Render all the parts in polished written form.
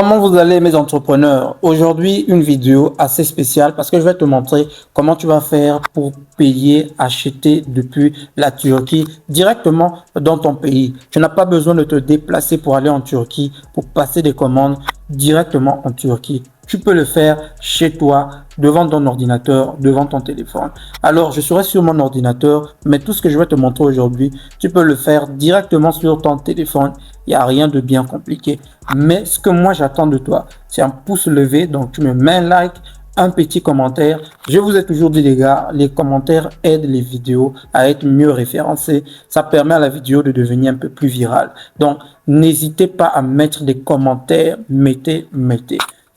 Comment vous allez mes entrepreneurs? Aujourd'hui, une vidéo assez spéciale parce que je vais te montrer comment tu vas faire pour payer, acheter depuis la Turquie directement dans ton pays. Tu n'as pas besoin de te déplacer pour aller en Turquie, pour passer des commandes directement en Turquie. Tu peux le faire chez toi, devant ton ordinateur, devant ton téléphone. Alors, je serai sur mon ordinateur, mais tout ce que je vais te montrer aujourd'hui, tu peux le faire directement sur ton téléphone. Il n'y a rien de bien compliqué. Mais ce que moi j'attends de toi, c'est un pouce levé. Donc, tu me mets un like, un petit commentaire. Je vous ai toujours dit, les gars, les commentaires aident les vidéos à être mieux référencées. Ça permet à la vidéo de devenir un peu plus virale. Donc, n'hésitez pas à mettre des commentaires. Mettez.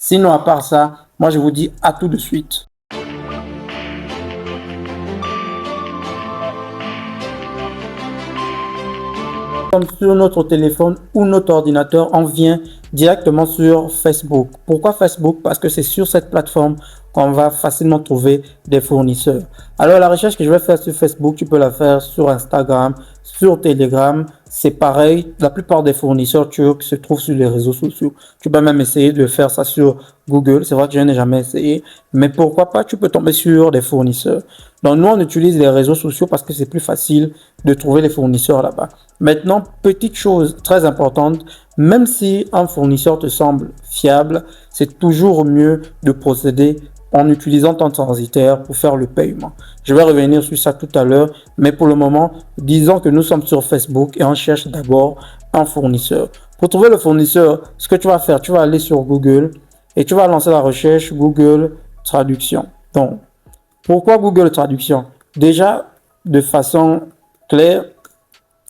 Sinon, à part ça, moi, je vous dis à tout de suite. Comme sur notre téléphone ou notre ordinateur, on vient directement sur Facebook. Pourquoi Facebook? Parce que c'est sur cette plateforme qu'on va facilement trouver des fournisseurs. Alors, la recherche que je vais faire sur Facebook, tu peux la faire sur Instagram, sur Telegram. C'est pareil, la plupart des fournisseurs turcs se trouvent sur les réseaux sociaux. Tu peux même essayer de faire ça sur Google. C'est vrai que je n'ai jamais essayé, mais pourquoi pas, tu peux tomber sur des fournisseurs. Donc, nous, on utilise les réseaux sociaux parce que c'est plus facile de trouver les fournisseurs là-bas. Maintenant, petite chose très importante, même si un fournisseur te semble fiable, c'est toujours mieux de procéder en utilisant ton transitaire pour faire le paiement. Je vais revenir sur ça tout à l'heure, mais pour le moment, disons que nous sommes sur Facebook et on cherche d'abord un fournisseur. Pour trouver le fournisseur, ce que tu vas faire, tu vas aller sur Google et tu vas lancer la recherche Google Traduction. Donc, pourquoi Google Traduction? Déjà, de façon claire,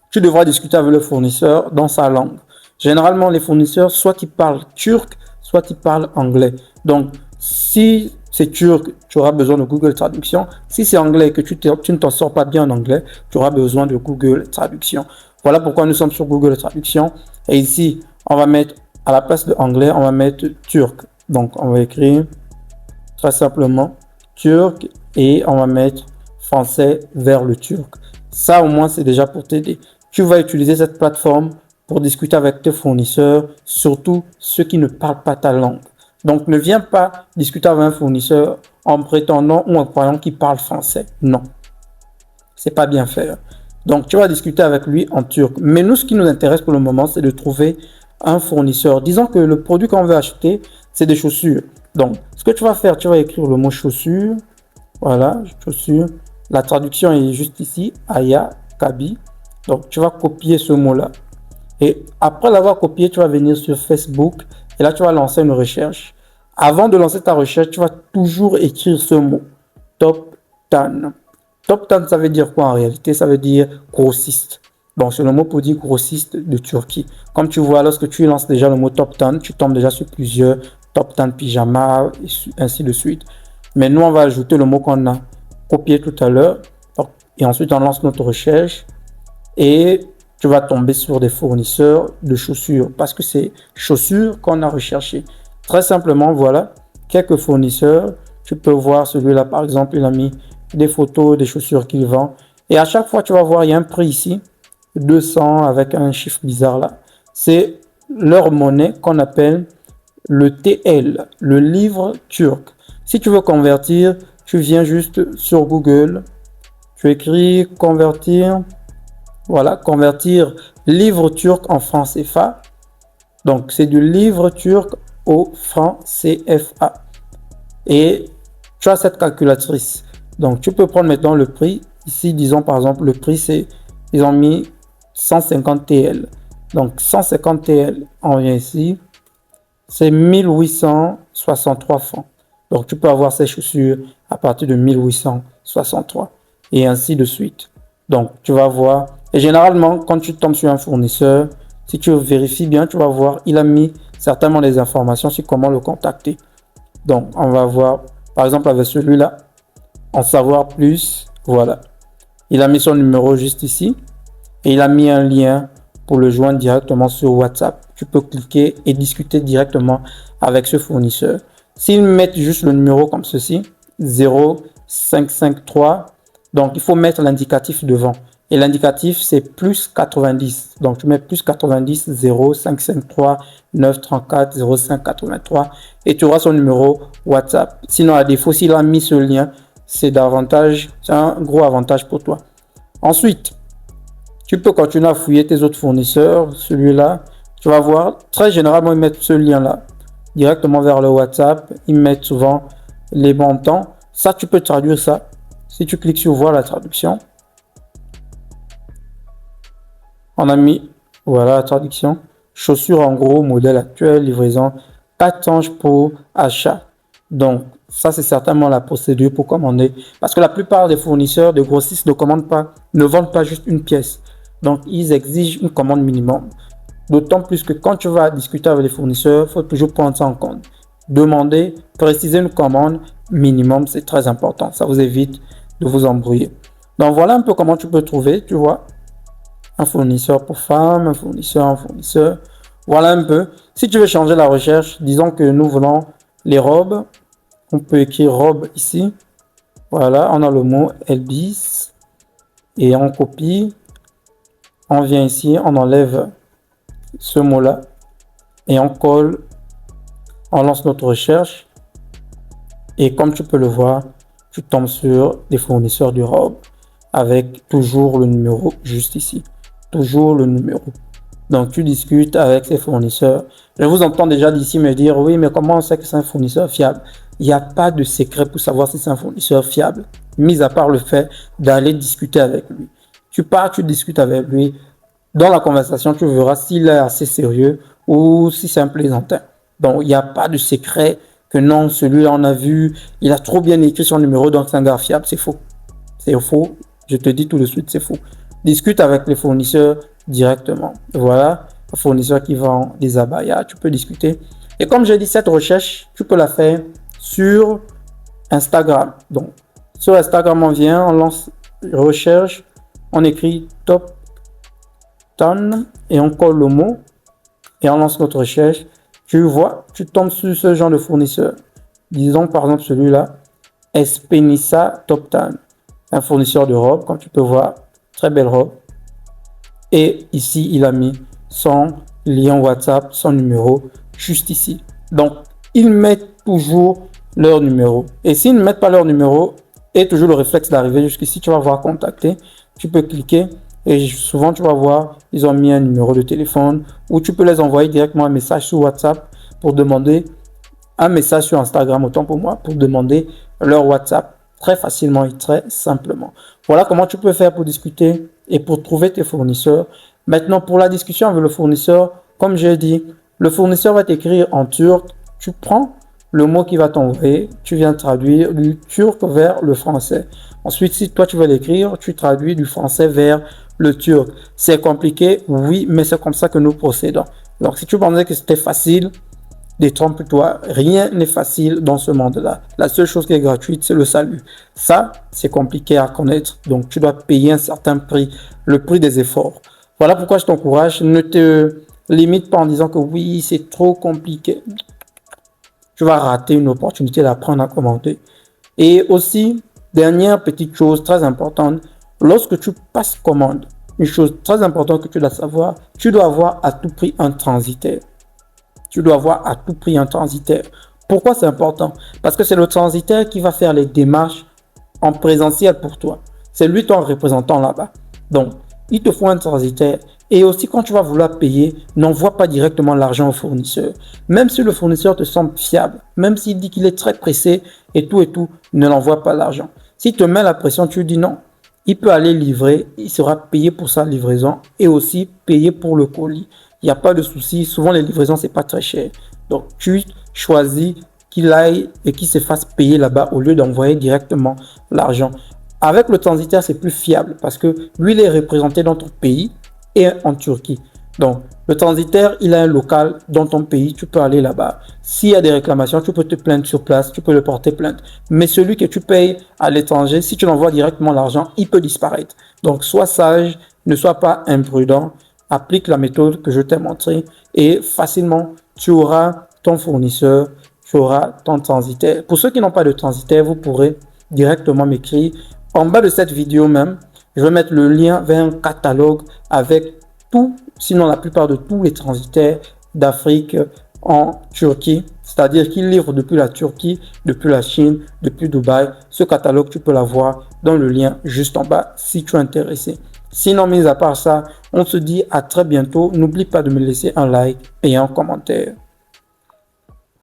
tu devras discuter avec le fournisseur dans sa langue. Généralement, les fournisseurs, soit ils parlent turc, soit ils parlent anglais. Donc, si c'est turc, tu auras besoin de Google Traduction. Si c'est anglais et que tu ne t'en sors pas bien en anglais, tu auras besoin de Google Traduction. Voilà pourquoi nous sommes sur Google Traduction. Et ici, on va mettre, à la place de anglais, on va mettre turc. Donc, on va écrire très simplement turc et on va mettre français vers le turc. Ça, au moins, c'est déjà pour t'aider. Tu vas utiliser cette plateforme pour discuter avec tes fournisseurs, surtout ceux qui ne parlent pas ta langue. Donc, ne viens pas discuter avec un fournisseur en prétendant ou en croyant qu'il parle français. Non, c'est pas bien faire. Donc, tu vas discuter avec lui en turc. Mais nous, ce qui nous intéresse pour le moment, c'est de trouver un fournisseur. Disons que le produit qu'on veut acheter, c'est des chaussures. Donc, ce que tu vas faire, tu vas écrire le mot chaussure. Voilà, chaussure. La traduction est juste ici, Aya Kabi. Donc, tu vas copier ce mot-là. Et après l'avoir copié, tu vas venir sur Facebook. Et là, tu vas lancer une recherche. Avant de lancer ta recherche, tu vas toujours écrire ce mot. Top 10. Top 10, ça veut dire quoi en réalité? Ça veut dire grossiste. Bon, c'est le mot pour dire grossiste de Turquie. Comme tu vois, lorsque tu lances déjà le mot top 10, tu tombes déjà sur plusieurs top 10 pyjama, et ainsi de suite. Mais nous, on va ajouter le mot qu'on a copié tout à l'heure. Et ensuite, on lance notre recherche. Et tu vas tomber sur des fournisseurs de chaussures parce que c'est chaussures qu'on a recherché. Très simplement, voilà, quelques fournisseurs. Tu peux voir celui-là, par exemple, il a mis des photos des chaussures qu'il vend. Et à chaque fois, tu vas voir, il y a un prix ici, 200 avec un chiffre bizarre là. C'est leur monnaie qu'on appelle le TL, le livre turc. Si tu veux convertir, tu viens juste sur Google, tu écris convertir. Voilà, convertir livre turc en franc CFA. Donc, c'est du livre turc au franc CFA. Et tu as cette calculatrice. Donc, tu peux prendre maintenant le prix. Ici, disons par exemple, le prix, c'est, ils ont mis 150 TL. Donc, 150 TL, on vient ici, c'est 1863 francs. Donc, tu peux avoir ces chaussures à partir de 1863 et ainsi de suite. Donc, tu vas voir. Et généralement, quand tu tombes sur un fournisseur, si tu vérifies bien, tu vas voir, il a mis certainement des informations sur comment le contacter. Donc, on va voir, par exemple, avec celui-là, en savoir plus. Voilà. Il a mis son numéro juste ici. Et il a mis un lien pour le joindre directement sur WhatsApp. Tu peux cliquer et discuter directement avec ce fournisseur. S'ils mettent juste le numéro comme ceci, 0553, donc il faut mettre l'indicatif devant. Et l'indicatif, c'est plus 90. Donc, tu mets plus 90 0 553 9 34 05 83 et tu auras son numéro WhatsApp. Sinon, à défaut, s'il a mis ce lien, c'est un gros avantage pour toi. Ensuite, tu peux continuer à fouiller tes autres fournisseurs. Celui-là, tu vas voir, très généralement, ils mettent ce lien-là directement vers le WhatsApp. Ils mettent souvent les montants. Ça, tu peux traduire ça. Si tu cliques sur voir la traduction, on a mis, voilà la traduction. Chaussures en gros, modèle actuel, livraison 4 anges pour achat. Donc, ça, c'est certainement la procédure pour commander. Parce que la plupart des fournisseurs, de grossistes ne vendent pas juste une pièce. Donc, ils exigent une commande minimum. D'autant plus que quand tu vas discuter avec les fournisseurs, il faut toujours prendre ça en compte. Demander, préciser une commande minimum, c'est très important. Ça vous évite de vous embrouiller. Donc, voilà un peu comment tu peux trouver, tu vois, un fournisseur pour femmes, un fournisseur. Voilà un peu. Si tu veux changer la recherche, disons que nous voulons les robes. On peut écrire robe ici. Voilà, on a le mot Elbis. Et on copie. On vient ici, on enlève ce mot-là. Et on colle. On lance notre recherche. Et comme tu peux le voir, tu tombes sur des fournisseurs de robes avec toujours le numéro juste ici. Toujours le numéro. Donc, tu discutes avec ces fournisseurs. Je vous entends déjà d'ici me dire, oui, mais comment on sait que c'est un fournisseur fiable? Il n'y a pas de secret pour savoir si c'est un fournisseur fiable, mis à part le fait d'aller discuter avec lui. Tu pars, tu discutes avec lui. Dans la conversation, tu verras s'il est assez sérieux ou si c'est un plaisantin. Donc, il n'y a pas de secret que non, celui-là, on a vu, il a trop bien écrit son numéro, donc c'est un gars fiable. C'est faux. C'est faux. Je te dis tout de suite, c'est faux. Discute avec les fournisseurs directement. Voilà, un fournisseur qui vend des abayas, tu peux discuter. Et comme j'ai dit, cette recherche, tu peux la faire sur Instagram. Donc, sur Instagram, on vient, on lance recherche, on écrit top 10 et on colle le mot et on lance notre recherche. Tu vois, tu tombes sur ce genre de fournisseur. Disons par exemple celui-là, Espenissa Top 10, un fournisseur de robes, comme tu peux voir, très belle robe. Et ici, il a mis son lien WhatsApp, son numéro, juste ici. Donc, ils mettent toujours leur numéro. Et s'ils ne mettent pas leur numéro, et toujours le réflexe d'arriver jusqu'ici, tu vas voir contacter. Tu peux cliquer et souvent, tu vas voir, ils ont mis un numéro de téléphone ou tu peux les envoyer directement un message sur WhatsApp pour demander un message sur Instagram, autant pour moi, pour demander leur WhatsApp très facilement et très simplement. Voilà comment tu peux faire pour discuter et pour trouver tes fournisseurs. Maintenant, pour la discussion avec le fournisseur, comme j'ai dit, le fournisseur va t'écrire en turc. Tu prends le mot qu'il va t'envoyer, tu viens traduire du turc vers le français. Ensuite, si toi tu veux l'écrire, tu traduis du français vers le turc. C'est compliqué, oui, mais c'est comme ça que nous procédons. Donc, si tu pensais que c'était facile, détrompe-toi, rien n'est facile dans ce monde-là. La seule chose qui est gratuite, c'est le salut. Ça, c'est compliqué à connaître. Donc, tu dois payer un certain prix, le prix des efforts. Voilà pourquoi je t'encourage. Ne te limite pas en disant que oui, c'est trop compliqué. Tu vas rater une opportunité d'apprendre à commenter. Et aussi, dernière petite chose très importante, lorsque tu passes commande, une chose très importante que tu dois savoir, tu dois avoir à tout prix un transitaire. Tu dois avoir à tout prix un transitaire. Pourquoi c'est important? Parce que c'est le transitaire qui va faire les démarches en présentiel pour toi. C'est lui ton représentant là-bas. Donc, il te faut un transitaire. Et aussi, quand tu vas vouloir payer, n'envoie pas directement l'argent au fournisseur. Même si le fournisseur te semble fiable, même s'il dit qu'il est très pressé et tout, ne l'envoie pas l'argent. S'il te met la pression, tu dis non. Il peut aller livrer, il sera payé pour sa livraison et aussi payé pour le colis. Il n'y a pas de souci. Souvent, les livraisons, c'est pas très cher. Donc, tu choisis qu'il aille et qu'il se fasse payer là-bas au lieu d'envoyer directement l'argent. Avec le transitaire, c'est plus fiable parce que lui, il est représenté dans ton pays et en Turquie. Donc, le transitaire, il a un local dans ton pays, tu peux aller là-bas. S'il y a des réclamations, tu peux te plaindre sur place, tu peux le porter plainte. Mais celui que tu payes à l'étranger, si tu l'envoies directement l'argent, il peut disparaître. Donc, sois sage, ne sois pas imprudent, applique la méthode que je t'ai montrée et facilement, tu auras ton fournisseur, tu auras ton transitaire. Pour ceux qui n'ont pas de transitaire, vous pourrez directement m'écrire en bas de cette vidéo même. Je vais mettre le lien vers un catalogue avec tout, sinon la plupart de tous les transitaires d'Afrique en Turquie, c'est-à-dire qu'ils livrent depuis la Turquie, depuis la Chine, depuis Dubaï. Ce catalogue, tu peux l'avoir dans le lien juste en bas si tu es intéressé. Sinon, mis à part ça, on se dit à très bientôt. N'oublie pas de me laisser un like et un commentaire.